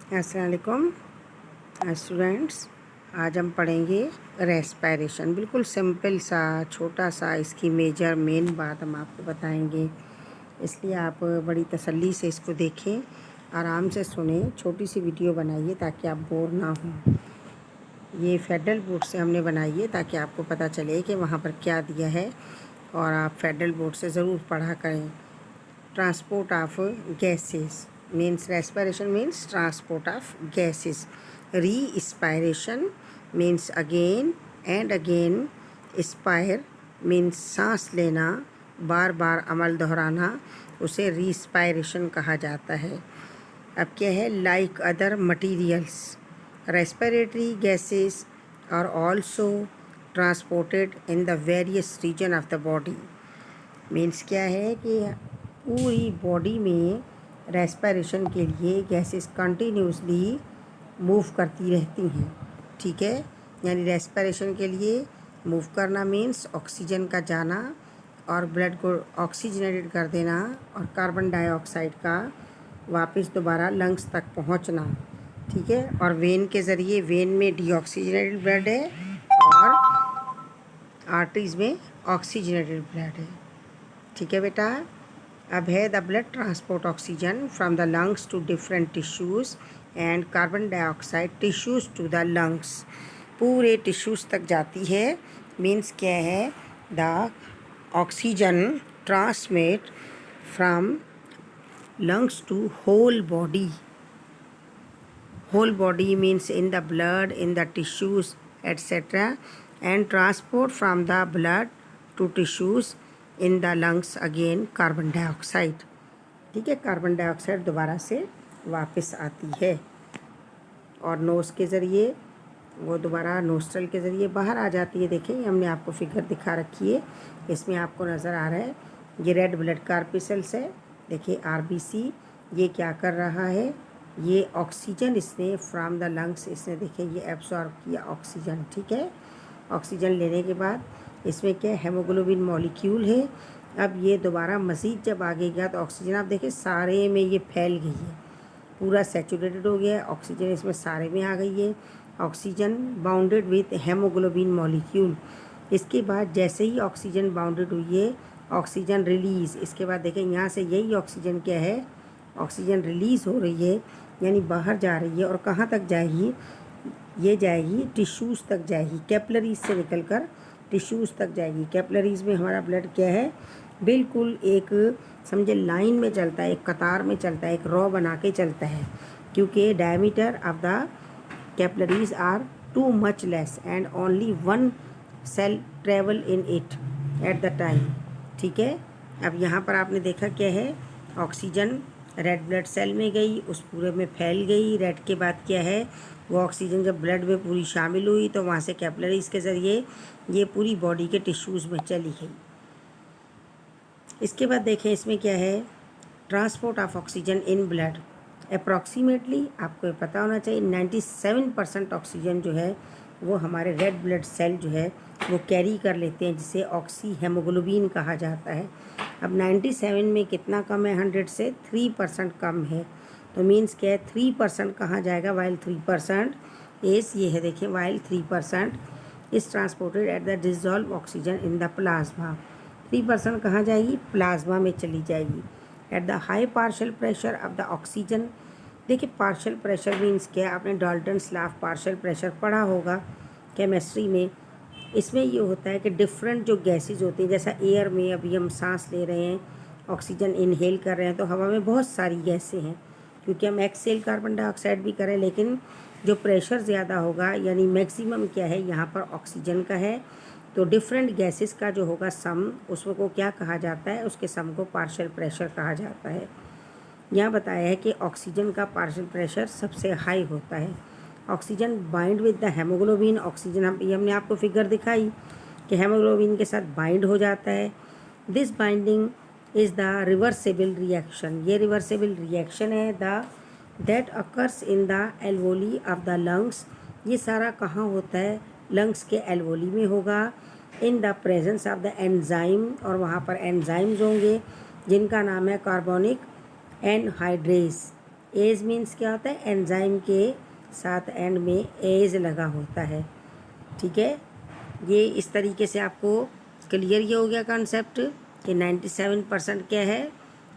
अस्सलाम वालेकुम स्टूडेंट्स। आज हम पढ़ेंगे रेस्पिरेशन। बिल्कुल सिंपल सा छोटा सा इसकी मेन बात हम आपको बताएंगे, इसलिए आप बड़ी तसल्ली से इसको देखें, आराम से सुने, छोटी सी वीडियो बनाइए ताकि आप बोर ना हों। ये फेडरल बोर्ड से हमने बनाई है ताकि आपको पता चले कि वहाँ पर क्या दिया है, और आप फेडरल बोर्ड से ज़रूर पढ़ा करें। Transport of gases means respiration means transport of gases. Respiration means again and again. Spire means सांस लेना, बार बार अमल दोहराना, उसे रीस्पायरेशन कहा जाता है। अब क्या है, like other materials respiratory gases are also transported in the various region of the body. Means क्या है कि पूरी बॉडी में रेस्पिरेशन के लिए गैसेस कंटिन्यूसली मूव करती रहती हैं। ठीक है, यानी रेस्पिरेशन के लिए मूव करना मीन्स ऑक्सीजन का जाना और ब्लड को ऑक्सीजनेटेड कर देना, और कार्बन डाइऑक्साइड का वापस दोबारा लंग्स तक पहुंचना। ठीक है, और वेन के ज़रिए, वेन में डीऑक्सीजनेटेड ब्लड है और आर्टरीज में ऑक्सीजनेटेड ब्लड है। ठीक है बेटा। अब है the blood transport oxygen from the lungs to different tissues and carbon dioxide tissues to the lungs. पूरे टिश्यूज़ तक जाती है। मीन्स क्या है, the oxygen transmit from lungs to whole body. Whole body means in the blood, in the tissues, etc. and transport from the blood to tissues in the lungs again carbon dioxide. ठीक है, carbon dioxide दोबारा से वापस आती है और nose के ज़रिए वो दोबारा नोस्ट्रल के ज़रिए बाहर आ जाती है। देखिए, हमने आपको फिगर दिखा रखी है, इसमें आपको नज़र आ रहा है ये रेड ब्लड कार्पिसल्स है। देखिए आरबीसी ये क्या कर रहा है, ये ऑक्सीजन इसने फ्रॉम द लंग्स, इसने देखिए ये एब्सॉर्ब किया ऑक्सीजन। ठीक है, ऑक्सीजन लेने के बाद इसमें क्या हेमोग्लोबिन मॉलिक्यूल है। अब ये दोबारा मज़ीद जब आगे गया तो ऑक्सीजन आप देखिए सारे में ये फैल गई है, पूरा सैचुरेटेड हो गया है, ऑक्सीजन इसमें सारे में आ गई है। Oxygen bounded with haemoglobin molecule. इसके बाद जैसे ही ऑक्सीजन बाउंडेड हुई है, ऑक्सीजन रिलीज़, इसके बाद देखें यहाँ से यही ऑक्सीजन क्या है, ऑक्सीजन रिलीज़ हो रही है, यानी बाहर जा रही है। और कहाँ तक जाएगी, ये जाएगी टिश्यूज़ तक जाएगी, कैपिलरीज से निकलकर टिश्यूज़ तक जाएगी। कैपिलरीज में हमारा ब्लड क्या है, बिल्कुल एक समझे लाइन में चलता है, एक कतार में चलता है, एक रॉ बना के चलता है, क्योंकि diameter of the capillaries are too much less and only one cell travel in it at the time. ठीक है, अब यहाँ पर आपने देखा क्या है, ऑक्सीजन रेड ब्लड सेल में गई, उस पूरे में फैल गई। रेड के बाद क्या है, वो ऑक्सीजन जब ब्लड में पूरी शामिल हुई तो वहाँ से कैपिलरीज के ज़रिए ये पूरी बॉडी के टिश्यूज़ में चली गई। इसके बाद देखें इसमें क्या है, transport of oxygen in blood. Approximately आपको ये पता होना चाहिए 97% ऑक्सीजन जो है वो हमारे रेड ब्लड सेल जो है वो कैरी कर लेते हैं, जिसे ऑक्सी हेमोग्लोबिन कहा जाता है। अब 97 में कितना कम है 100 से, 3% कम है। तो मीन्स क्या है, 3% कहाँ जाएगा, वाइल 3% इस ये है, देखिए while 3% is transported at the dissolve oxygen in the plasma. 3% कहाँ जाएगी, प्लाज्मा में चली जाएगी। At the high partial pressure of the oxygen. देखिए पार्शियल प्रेशर मीन्स क्या, आपने Dalton's law of partial pressure पढ़ा होगा केमिस्ट्री में। इसमें ये होता है कि डिफरेंट जो गैसेज होती हैं, जैसा एयर में अभी हम सांस ले रहे हैं, ऑक्सीजन इनहेल कर रहे हैं, तो हवा में बहुत सारी गैसें हैं, क्योंकि हम एक्सेल कार्बन डाइऑक्साइड भी करें, लेकिन जो प्रेशर ज़्यादा होगा यानी मैक्सिमम क्या है यहाँ पर ऑक्सीजन का है, तो डिफरेंट गैसेस का जो होगा सम, उसको क्या कहा जाता है, उसके सम को पार्शियल प्रेशर कहा जाता है। यहाँ बताया है कि ऑक्सीजन का पार्शियल प्रेशर सबसे हाई होता है। Oxygen bind with the haemoglobin, oxygen हमने आपको फिगर दिखाई कि हेमोग्लोबिन के साथ बाइंड हो जाता है। This binding is the reversible reaction. ये रिवर्सेबल रिएक्शन है the that occurs in the alveoli of the lungs. ये सारा कहाँ होता है, लंग्स के एल्वोली में होगा। In the presence of the enzyme, और वहाँ पर एंजाइम्स होंगे जिनका नाम है कार्बोनिक एनहाइड्रेस। एज मीन्स क्या होता है, एंजाइम के साथ एंड में एज लगा होता है। ठीक है, ये इस तरीके से आपको क्लियर ये हो गया कॉन्सेप्ट कि 97% क्या है,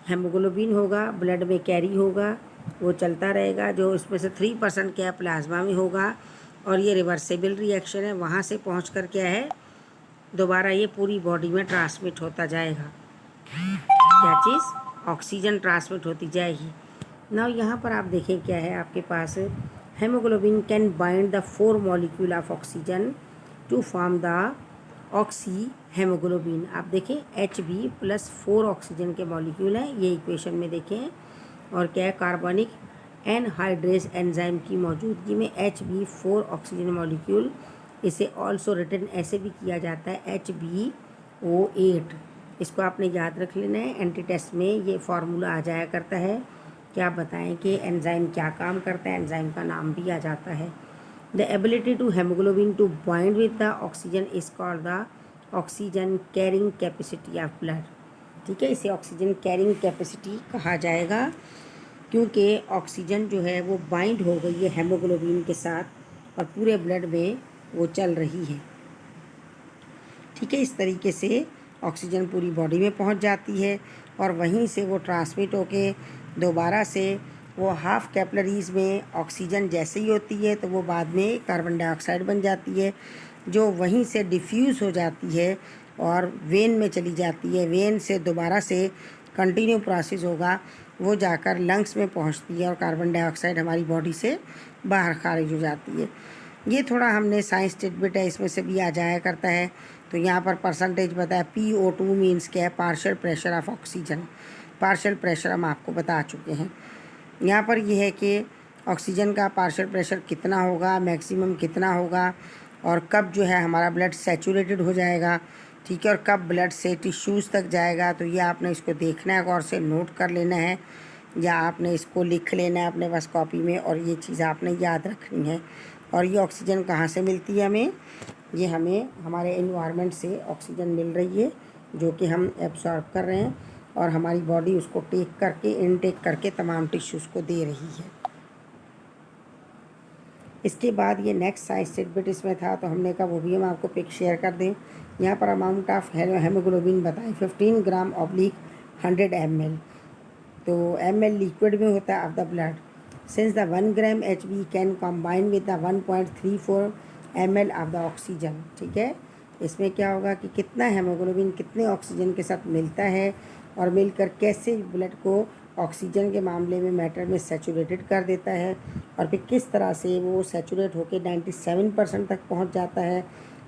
हेमोग्लोबिन होगा, ब्लड में कैरी होगा, वो चलता रहेगा। जो इसमें से 3% क्या है, प्लाज्मा में होगा, और ये रिवर्सेबल रिएक्शन है, वहाँ से पहुँच कर क्या है, दोबारा ये पूरी बॉडी में ट्रांसमिट होता जाएगा। क्या चीज़, ऑक्सीजन ट्रांसमिट होती जाएगी। नाउ यहाँ पर आप देखें क्या है आपके पास, haemoglobin can bind the 4 molecule of oxygen to form the oxyhaemoglobin. आप देखें Hb+4 ऑक्सीजन के मॉलिक्यूल हैं, ये इक्वेशन में देखें। और क्या है, कार्बनिक एनहाइड्रेज एंजाइम की मौजूदगी में Hb4 ऑक्सीजन मॉलिक्यूल, इसे ऑल्सो रिटन ऐसे भी किया जाता है HbO8। इसको आपने याद रख लेना है, एंटी टेस्ट में ये फार्मूला आ जाया करता है। क्या बताएं कि एंजाइम क्या काम करता है, एंजाइम का नाम भी आ जाता है। The ability to haemoglobin to bind with the oxygen is called the oxygen carrying capacity of blood. ठीक है, इसे ऑक्सीजन कैरिंग कैपेसिटी कहा जाएगा, क्योंकि ऑक्सीजन जो है वो बाइंड हो गई है हेमोग्लोबिन के साथ और पूरे ब्लड में वो चल रही है। ठीक है, इस तरीके से ऑक्सीजन पूरी बॉडी में पहुंच जाती है और वहीं से वो ट्रांसमिट होके दोबारा से वो हाफ कैपिलरीज़ में ऑक्सीजन जैसे ही होती है तो वो बाद में कार्बन डाइऑक्साइड बन जाती है, जो वहीं से डिफ्यूज़ हो जाती है और वेन में चली जाती है। वेन से दोबारा से कंटिन्यू प्रोसेस होगा, वो जाकर लंग्स में पहुंचती है और कार्बन डाइऑक्साइड हमारी बॉडी से बाहर खारिज हो जाती है। ये थोड़ा हमने साइंस टिडबिट है, इसमें से भी आ जाया करता है। तो यहाँ पर परसेंटेज बताया, PO2 मीन्स क्या है, partial pressure of oxygen. Partial pressure हम आपको बता चुके हैं। यहाँ पर यह है कि ऑक्सीजन का पार्शियल प्रेशर कितना होगा, मैक्सिमम कितना होगा, और कब जो है हमारा ब्लड सैचुरेटेड हो जाएगा। ठीक है, और कब ब्लड से टिश्यूज़ तक जाएगा। तो ये आपने इसको देखना है, गौर से नोट कर लेना है, या आपने इसको लिख लेना है अपने पास कॉपी में, और ये चीज़ आपने याद रखनी है। और ये ऑक्सीजन कहाँ से मिलती है हमें, ये हमें हमारे एनवायरनमेंट से ऑक्सीजन मिल रही है, जो कि हम एब्सॉर्ब कर रहे हैं और हमारी बॉडी उसको टेक करके, इनटेक करके तमाम टिश्यूज़ को दे रही है। इसके बाद ये नेक्स्ट साइंस टिडबिट इसमें था, तो हमने कहा वो भी हम आपको पिक शेयर कर दें। यहाँ पर अमाउंट ऑफ हेमोग्लोबिन बताएं, 15 ग्राम ऑब्लिक 100 ml। तो ml लिक्विड में होता है of the blood. Since the 1 gram Hb can combine with the 1.34 ml of the oxygen. ठीक है, इसमें क्या होगा कि कितना हेमोग्लोबिन कितने ऑक्सीजन के साथ मिलता है और मिलकर कैसे ब्लड को ऑक्सीजन के मामले में मैटर में सैचुरेटेड कर देता है, और फिर किस तरह से वो सैचुरेट होकर 97% तक पहुंच जाता है,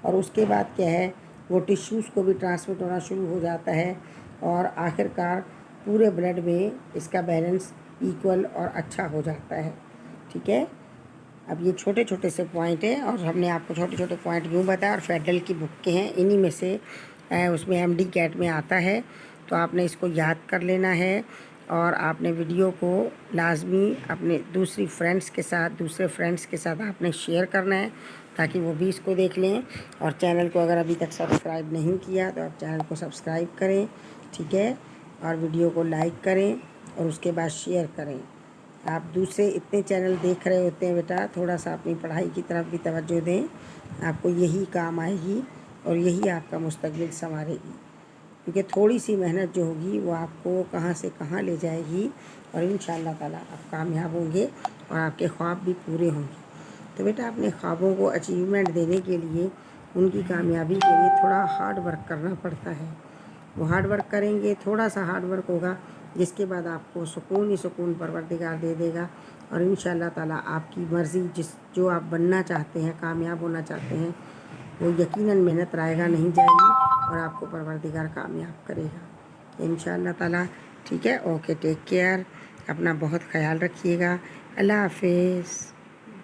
और उसके बाद क्या है, वो टिश्यूज़ को भी ट्रांसमिट होना शुरू हो जाता है, और आखिरकार पूरे ब्लड में इसका बैलेंस इक्वल और अच्छा हो जाता है। ठीक है, अब ये छोटे छोटे से पॉइंट हैं और हमने आपको छोटे छोटे पॉइंट क्यों बताया, और फेडरल की बुक के हैं, इन्हीं में से उसमें MD कैट में आता है। तो आपने इसको याद कर लेना है, और आपने वीडियो को लाजमी अपने दूसरे फ्रेंड्स के साथ आपने शेयर करना है, ताकि वो भी इसको देख लें। और चैनल को अगर अभी तक सब्सक्राइब नहीं किया तो आप चैनल को सब्सक्राइब करें। ठीक है, और वीडियो को लाइक करें और उसके बाद शेयर करें। आप दूसरे इतने चैनल देख रहे होते हैं बेटा, थोड़ा सा अपनी पढ़ाई की तरफ भी तवज्जो दें, आपको यही काम आएगी और यही आपका मुस्तकबिल संवारेगी। क्योंकि थोड़ी सी मेहनत जो होगी वो आपको कहाँ से कहाँ ले जाएगी, और इंशाअल्लाह ताला आप कामयाब होंगे और आपके ख्वाब भी पूरे होंगे। तो बेटा अपने ख्वाबों को अचीवमेंट देने के लिए, उनकी कामयाबी के लिए थोड़ा हार्ड वर्क करना पड़ता है। वो हार्ड वर्क करेंगे, थोड़ा सा हार्ड वर्क होगा, जिसके बाद आपको सुकून ही सुकून परवरदिगार दे देगा, और इंशाअल्लाह ताला आपकी मर्ज़ी जो आप बनना चाहते हैं, कामयाब होना चाहते हैं, वो यकीनन मेहनत रायगा नहीं जाएगी और आपको परवरदिगार कामयाब करेगा इंशाअल्लाह ताला। ठीक है, ओके, टेक केयर, अपना बहुत ख्याल रखिएगा। अल्लाह हाफिज़।